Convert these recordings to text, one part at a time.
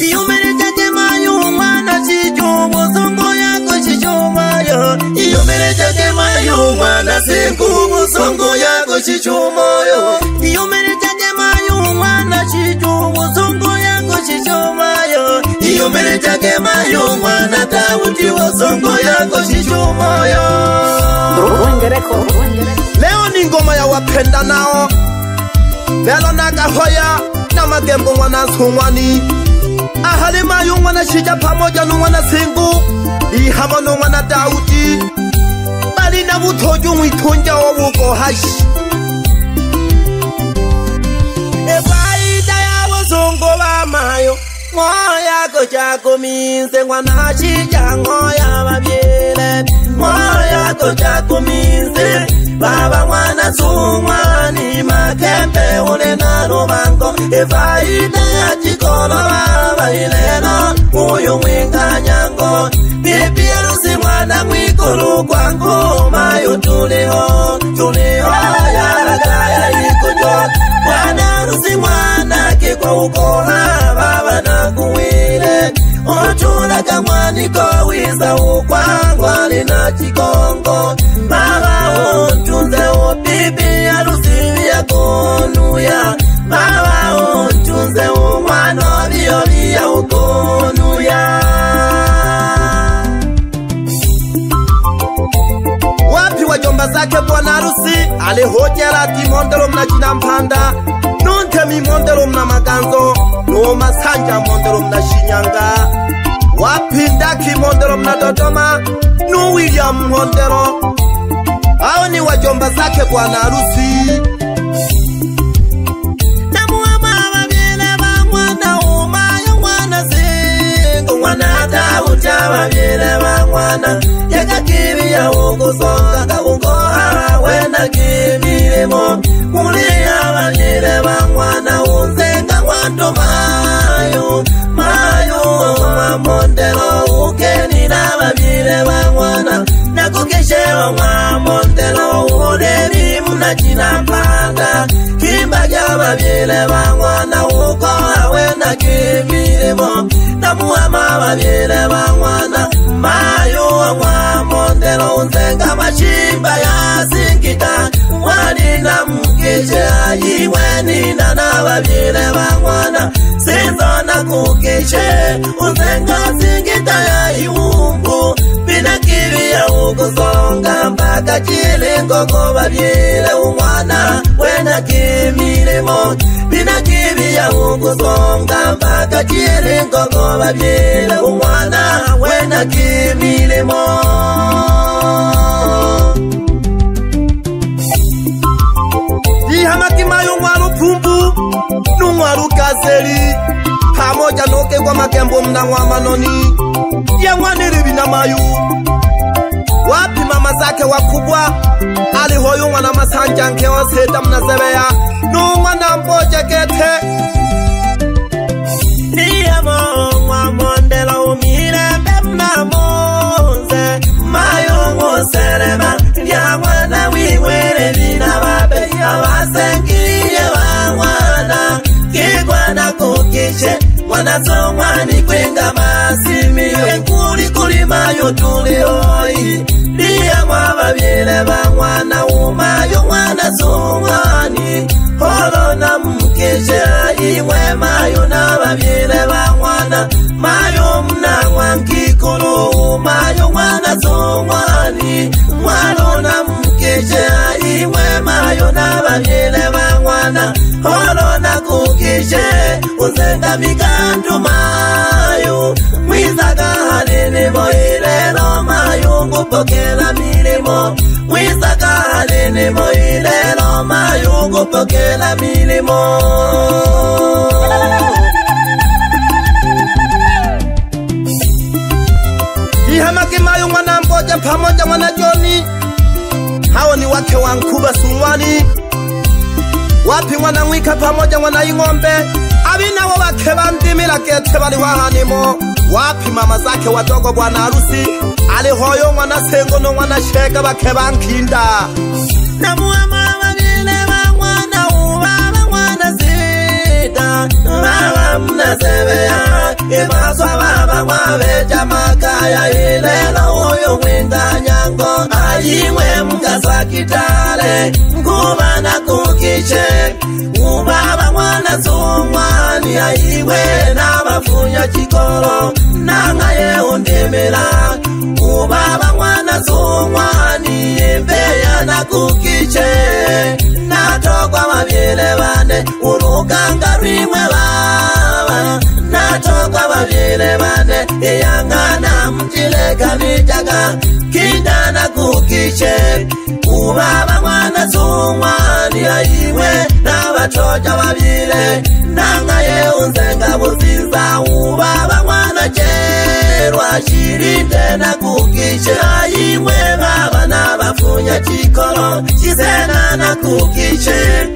Iyumerejaje mayu mwana chijumu songo yako chichumayo. Iyumerejaje mayu mwana singumu songo yako chichumayo. Iyumerejaje mayu mwana chijumu songo yako chichumayo. Iyumerejaje mayu mwana Daudi wa songo yako chichumayo. Leo ni ngoma ya wapenda nao. Lelo nagahoya na magembo mwana sumwani. Ahalima yu mwana shija pamoja nu mwana singu. Ihama nu mwana Daudi. Bali na butoju mwitunja wabuko hashi. Ebaida ya wazungu wa mayo. Moya kochako minse mwana shija ngoya wabiele. Moya kochako minse baba mwana sumwani makembe ule na rubango. Efaida ya chikolo baba ileno uyu mwinga nyango. Bibi arusi mwana mwikulu kwangu mayo tuliho yaragaya ikujo. Mwana arusi mwana kiko ukoha baba na kuwile. Otulaga mwaniko wiza ukwangwa lina chikongo. Baba utunze bibi arusi ya konuya. Baba utunze umwano violi ya ukonuya. Wapi wajomba zake bwana harusi alihojera timondelo mna jina mpanda. Nunte mimondelo mna maganzo. Numa sanja mondelo mna Shinyanga. Wapi ndaki mondelo mna Dodoma. Nu William mondelo. Hao ni wajomba zake bwana harusi. Mwana Dauda wabile wa mwana. Yeka kibi ya ukuzonga kaungoha wena kibilimo. Mulia wabile wa mwana unzenga wando mayo. Mayo wa mondelo ukeni na wabile wa mwana. Nakukeshe wa mondelo ulevi muna jina mpanga. Kimbaga wabile wa mwana ukoha wena kibilimo. Namuama wabile wa mwana. Mayo wa mondelo unzenga machimba ya singita. Wanina mkishe ayiwe nina na wabile wa mwana. Sinzo na kukishe unzenga singita ya iumbu. Bina kibi ya ukuzonga mpaka chilingo kwa wabile umwana. Wena kimilimo. Bina kibi ya ukuzonga mpaka chilingo kwa wabile umwana. Wena kimilimo. Ihamaki mayo mwalu pumbu. Numwalu kazeli. Pamoja noke kwa makembo mna wamanoni. Ya mwaniribi na mayu. Wapi mama zake wakubwa alihoyo mwana masanja nke waseta mnazebea. Mwana mboje kete. Niya mwa mondelo umire bemna monze. Mayo ngoserema. Ya mwana wiwere vina wabe. Ya wasengiye wa mwana. Kigwana kukishe. Mwana somwani kwenga masimi. Kuli kuli mayo tulioi. Niya mwa wabile wa mwana umayo mwana somwani. Holo na mkishe iwe mayo na wabile wa mwana. Mayo mna wankikulu mayo mwana somwani. Mwalo na mkishe iwe mayo na wabile wa mwana. Holo na kukishe uzenga mikandu mayo. Mwizaga halinimo ilelo mayo ngupokela milimo. Mwizaga halinimo ilelo mayo ngupokela milimo. Ihamaki mayo mwana mboja pamoja mwana Joni. Hao ni wake wa Nkuba Sumwani. Wapi mwana Mwika pamoja mwana Ingombe. Abina wake bandimila kete bali wahanimo. Wapi mama zake wadogo bwana harusi alihoyo mwana Sengo no mwana Shega bake bankinda. Namuama wabile wa mwana ubaba mwana Zida. Baba mna sebea Imaswa baba mwabeja makaya ilelo uyu mwinda nyango ayiwe mkasa kitale nguba na kukiche ubaba mwana zumwani ayiwe na bafunya chikolo nangaye undimila ubaba mwana zumwani imbeya na kukiche natokwa mabyele bane uruganga rimwe baba natokwa mabyele bane iyangana mjileka mijaga kindana kukiche ubaba mwana zumwani ayiwe nabatoja babile nangaye unzenga buziza ubaba mwana jerwa shirinde na kukiche ayiwe baba nabafunya chikolo chisena na kukiche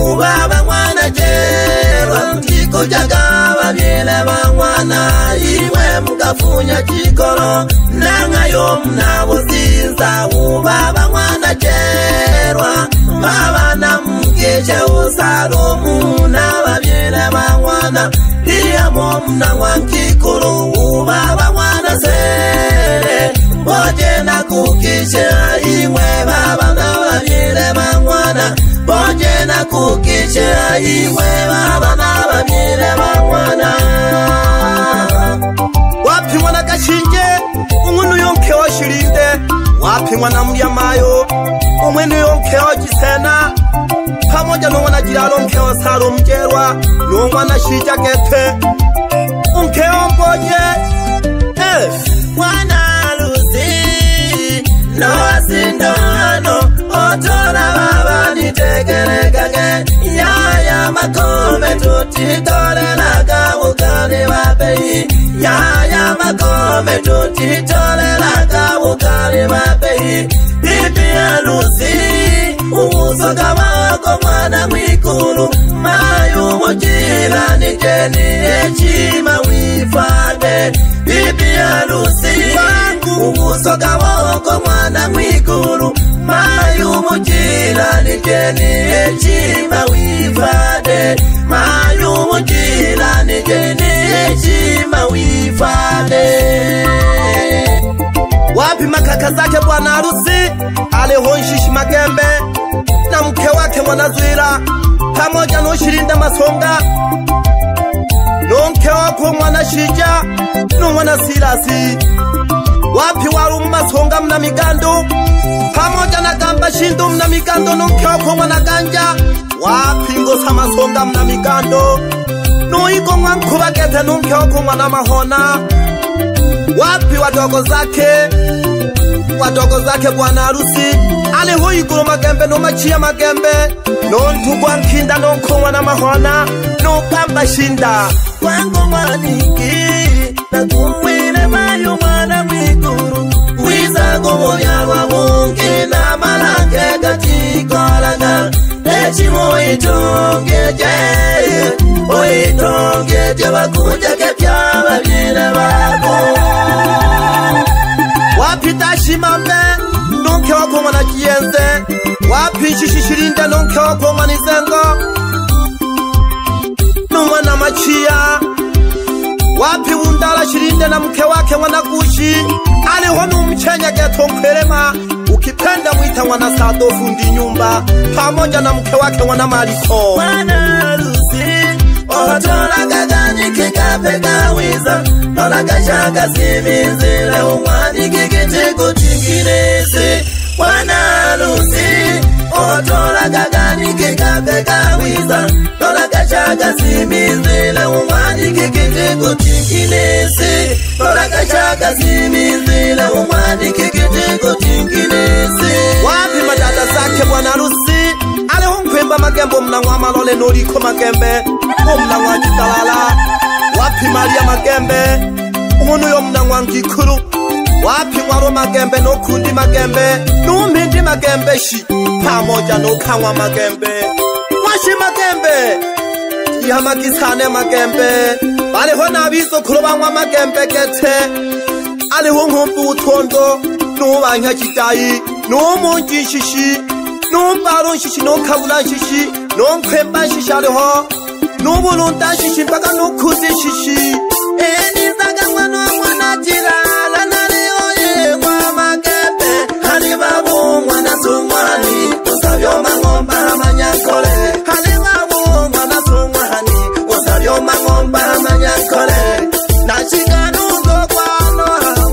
ubaba mwana jerwa mkikujaga babile bamwana ayiwe mkafunya chikolo nangayo mnabuziza ubaba mwana jerwa baba na mkiche usalumu na babile bamwana liyamo mna wankikulu ubaba mwana sere boje na kukiche ayiwe baba na babile bamwana boje na kukiche ayiwe baba na babile bamwana wapi mwana kashinje umunu yonke wa shirinde wapi mwana mlyamayo umwenu yonke wa jisena pamoja no mwana jiralo mkeo saro mjerwa no mwana shija gete mkeo mboje mwana lusi no asindano otora baba nitegelegage yaya makome tutitore laga ukari wapei yaya makome tutitore laga ukari wapei bibi ya lusi umusoga wako mwana mwikulu mayu mojila nijeni echima wifade bibi ya lusi umusoga wako mwana mwikulu mayu mojila nijeni echima wifade mayu mojila nijeni echima wifade wapi makaka zake bwana harusi alehonshishi magembe na mke wake mwanazwira pamoja no shirinda masonga no mke wako mwana shija no mwana silasi wapi waru masonga mna migando pamoja na gamba shindu mna migando no mke wako mwana ganja wapi ngosa masonga mna migando no iko mwankuba gete no mke wako mwana mahona wapi wadogo zake bwana harusi ale hoyiguro magembe no machia magembe no ntugwa nkinda no nkonwa na mahona no kamba shinda wango mwaniki na kumwile mayo mwana mwikuru wiza goya wabungi na malange gatikolaga echimo itongeje bakuja kepya babire bako wapi tashimambe nonke wako mwana kienze wapi shishishirinde nonke wako mwana izengo numwana machia wapi undala shirinde na mke wake mwana kushi aliho numchenya geto mkwerema ukipenda mwita mwana sadofu ndi nyumba pamoja na mke wake mwana maliko mwana lusi otola gagani kikapega wiza nola kashaga simizile umwani kikitiko chingirisi mwana lusi otola gagani kikapega wiza nola kashaga simizile umwani kikitiko chingirisi nola kashaga simizile umwani kikitiko chingirisi wapi madada zake bwana lusi ale hunkwemba magembo mnangwa malole noliko magembe mnangwa chitalala wapi Maria magembe umunu yo mnangwa ngikuru wapi mwaro magembe no kundi magembe numindi magembe shi pamoja no kanwa magembe washi magembe yamakisane magembe bale hona bizo kurobanywa magembe gete ale hunkumbu utondo nubanya kitayi numungi shishi numbaro shishi no kabula shishi no nkwemba shishi aliho nubulunda shishi mpaka nukuzi shishi Enizaga mwana mwana chilala nalioye kwa makembe. Hali babu mwana sumwani usavyo mangomba manyakole. Hali babu mwana sumwani usavyo mangomba manyakole. Nachika nuzo kwano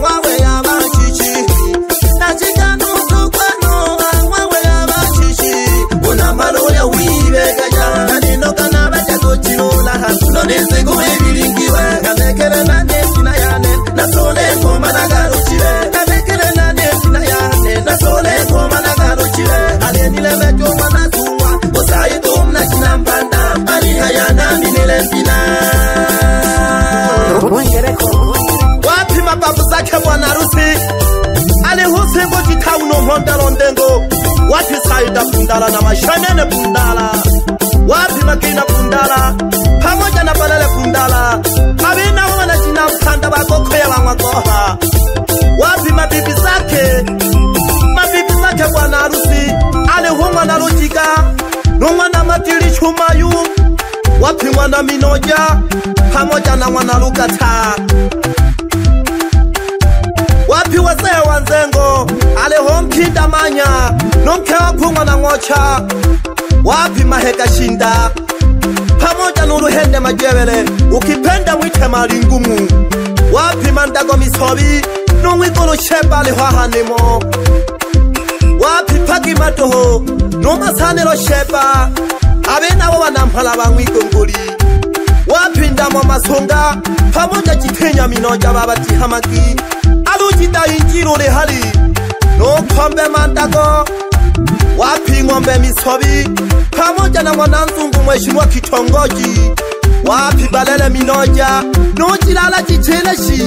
wawe ya bachichi. Nachika nuzo kwano wawe ya bachichi. Una malo ya wibe Naninoka na bacha kuchilula Nonese kumebilingiwe Kanekele na nesina yane Nasole koma na garuchile Kanekele na nesina yane Nasole koma na garuchile Alienile mecho wana suwa Osaito mna chinampanda Ali hayana minile mpina Wapi mababu zake wana rusi Alihusi kujita uno mondalo ndengo Wapi saida pundala na mashanene pundala Wapi makina pundala pamoja na balale pundala Mabina wana jina mpanda bakoko ya wangoha Wapi mabibi zake bwana harusi Alihunga na lojika Nungwana matili chumayu Wapi mwana minoja pamoja na wana lugata Wapi wazee wanzengo Alihonkinda manya Nunke wapunga na ngocha Wapi maheka shinda pamoja nuruhende majewele Ukipenda mwite maringumu Wapi mandago misobi Nungwikolo sheba lihahanimo Wapi pagi matoho Numasanelo sheba Abena wawa nampala bangwiko nguli Wapi ndamo masonga pamoja jitenya minoja babati hamaki Alujita injiro lehali Nukombe mandago Wapi ngombe misobi pamoja na mwananzungu mheshimiwa kitongoji Wapi balele minoja nojilala jicheleshi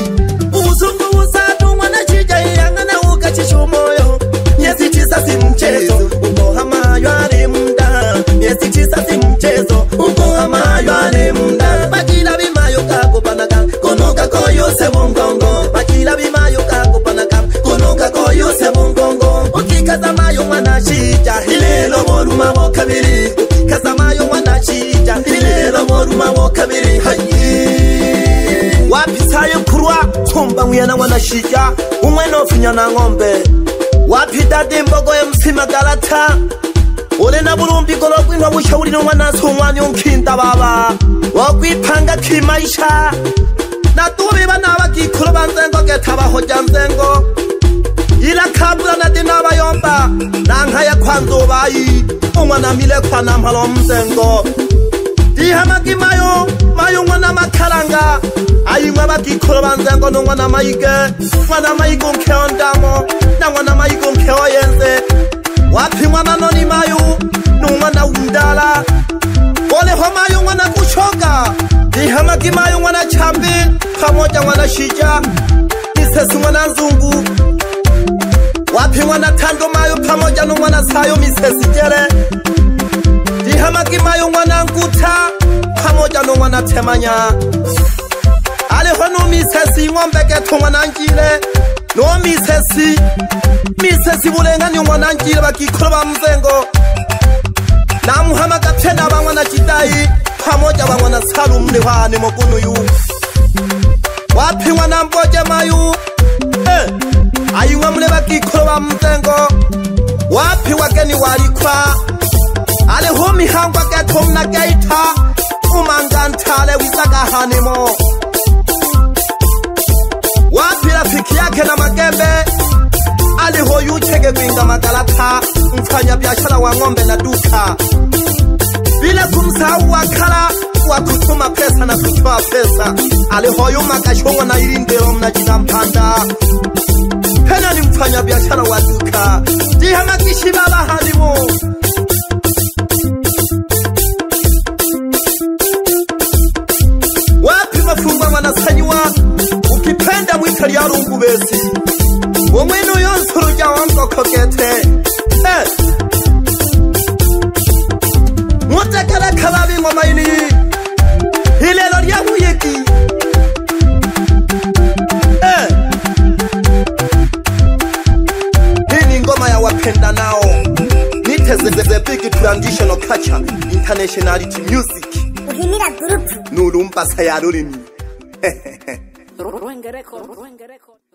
Uzungu usatu mwana chija iyangana ukachishumoyo Miezi tisa si mchezo uko hamaywane munda Miezi tisa si mchezo uko hamaywane munda Bakila bimayo kako panaka konoka koyose mungongo Bakila bimayo kako panaka konoka koyose mungongo Ukikaza mayo mwana chija hilelo moruma mokabiri Ukikaza mayo mwana chija hilelo moruma mokabiri Hayi Wapi sayo kurwa tumba nguyana mwana chija Umweno finya na ngombe Wapi dadi mbogo ya msima galata Ole na burumbi gologwi nwa ushauri no mwana sumwani unkinda baba Wakwipanga kimaisha Na tubi bana wakikuro banzengo getaba hoja mzengo Ila kabula na dinaba yomba Na nkaya kwanzo bayi Umwana mile kwa na mpalo mzengo Dihamaki mayo mwana makaranga Ayi mwa bakikuro banzengo no mwana maige Mwana maigo nkeo ndamo Na mwana maigo nkeo yenze Wapi mwana noni mayo No mwana undala Ole ho mayo mwana kushoga Dihamaki mayo mwana chambi Pamoja mwana shija Nisesi mwana nzungu Wapi mwana tando mayo pamoja no mwana sayo misesi jere Dihamaki mayo mwana nguta pamoja no mwana temanya Aleho no misesi ngombe geto mwana njile No misesi bulenga ni mwana njile bakikoro ba mzengo Na muhamaga pena ba mwana jidai pamoja ba mwana salu mlihane mogunu yu Wapi mwana mboje mayu Ayunga mule bakikoro ba mzengo Wapi wageni walikwa Ale humi hangwa geto mna geita Umangantale wisaga hanimo Wapi rafiki yake na magembe Aliho yuchege kwinga magalata Mfanya biashara wa ngombe na duka Bila kumsahau wakala wa kutuma pesa na kutoa pesa Aliho yuma kashongo na ilindero mnajina mpanda Pena ni mfanya biashara wa duka Dihamaki baba halimo Wapi mafungwa wanasanyiwa Ukipenda mwitali ya rungu besi Umwenu yonsuru ja wango kokete Mutakala kababi ngoma ini Hilelo liya huyeki Hini ngoma ya wapenda nao Niteze big traditional culture Internationality music Uhimira group Nulumba sayarurimi Ruenge Record.